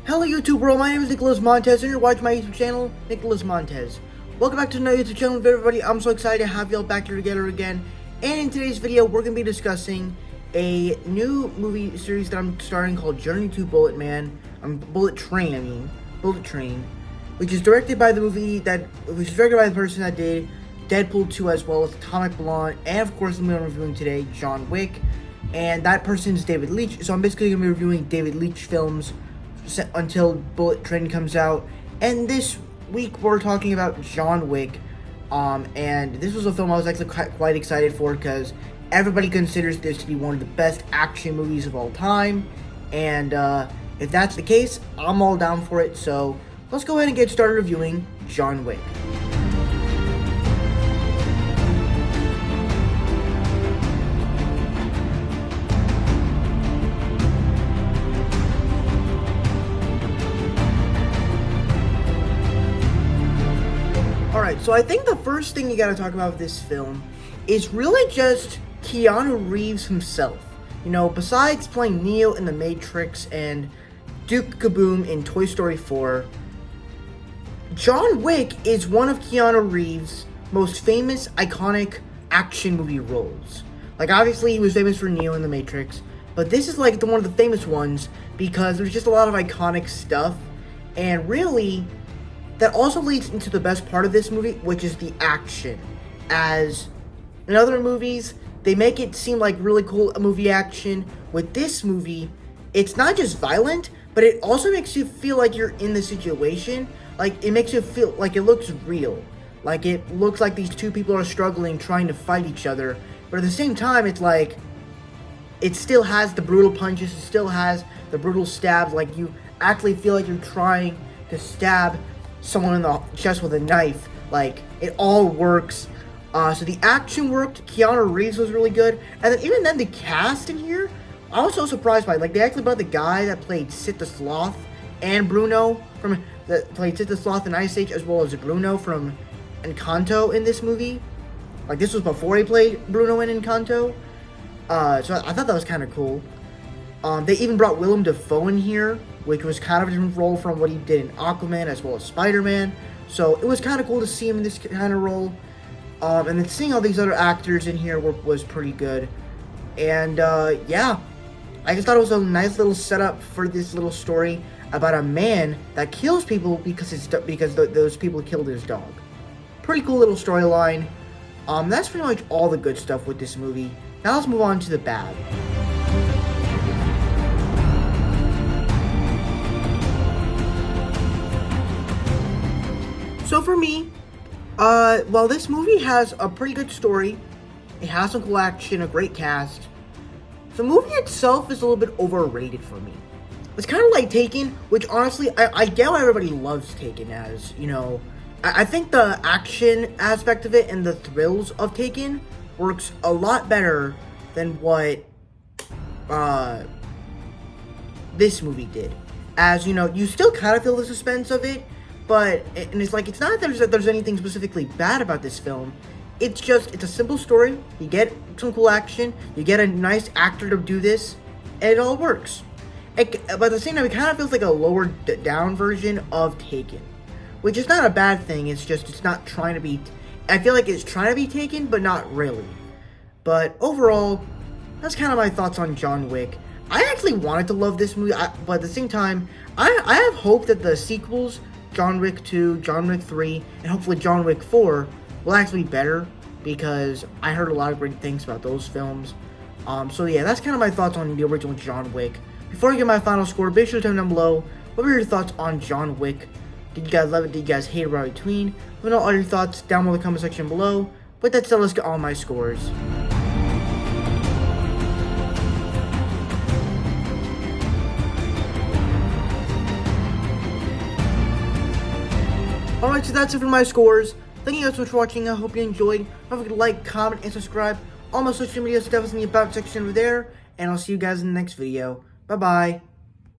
Hello YouTube world, my name is Nicholas Montez and you're watching my YouTube channel, Nicholas Montez. Welcome back to another YouTube channel with everybody. I'm so excited to have y'all back here together again. And in today's video, we're going to be discussing a new movie series that I'm starting called Journey to Bullet Train, which is directed by the person that did Deadpool 2 as well as Atomic Blonde, and of course I'm reviewing today John Wick, and that person's David Leitch. So I'm basically going to be reviewing David Leitch films until Bullet Train comes out. And this week we're talking about John Wick, and this was a film I was actually quite excited for because everybody considers this to be one of the best action movies of all time, and if that's the case, I'm all down for it. So let's go ahead and get started reviewing John Wick. Alright, so I think the first thing you gotta talk about with this film is really just Keanu Reeves himself. You know, besides playing Neo in The Matrix and Duke Kaboom in Toy Story 4, John Wick is one of Keanu Reeves' most famous, iconic action movie roles. Like, obviously he was famous for Neo in The Matrix, but this is like one of the famous ones because there's just a lot of iconic stuff, and really that also leads into the best part of this movie, which is the action. As in other movies, they make it seem like really cool movie action. With this movie, it's not just violent, but it also makes you feel like you're in the situation. Like, it makes you feel like it looks real. Like, it looks like these two people are struggling, trying to fight each other. But at the same time, it's like, it still has the brutal punches, it still has the brutal stabs. Like, you actually feel like you're trying to stab someone in the chest with a knife. Like, it all works. So the action worked, Keanu Reeves was really good, and then the cast in here, I was so surprised by it. Like, they actually brought the guy that played Sid the Sloth and Bruno that played Sid the Sloth in Ice Age, as well as Bruno from Encanto in this movie. Like, this was before he played Bruno in Encanto. So I thought that was kind of cool. They even brought Willem Dafoe in here, which was kind of a different role from what he did in Aquaman as well as Spider-Man. So it was kind of cool to see him in this kind of role. And then seeing all these other actors in here was pretty good. And yeah, I just thought it was a nice little setup for this little story about a man that kills people because those people killed his dog. Pretty cool little storyline. That's pretty much all the good stuff with this movie. Now let's move on to the bad. So for me, while this movie has a pretty good story, it has some cool action, a great cast, the movie itself is a little bit overrated for me. It's kind of like Taken, which honestly, I get why everybody loves Taken, as, you know, I think the action aspect of it and the thrills of Taken works a lot better than what this movie did. As, you know, you still kind of feel the suspense of it, but, and it's like, it's not that there's anything specifically bad about this film. It's a simple story. You get some cool action, you get a nice actor to do this, and it all works. But at the same time, it kind of feels like a lowered down version of Taken, which is not a bad thing. It's just, it's not trying to be, I feel like it's trying to be Taken, but not really. But overall, that's kind of my thoughts on John Wick. I actually wanted to love this movie, but at the same time, I have hope that the sequels, John Wick 2, John Wick 3, and hopefully John Wick 4 will actually be better, because I heard a lot of great things about those films. So yeah, that's kind of my thoughts on the original John Wick. Before I get my final score, be sure to comment down below what were your thoughts on John Wick Did you guys love it? Did you guys hate it? Right between? Let me know all your thoughts down below in the comment section below. But that's it. Let's get all my scores. Alright, so that's it for my scores. Thank you guys so much for watching. I hope you enjoyed. Don't forget to like, comment, and subscribe. All my social media stuff is in the about section over there. And I'll see you guys in the next video. Bye-bye.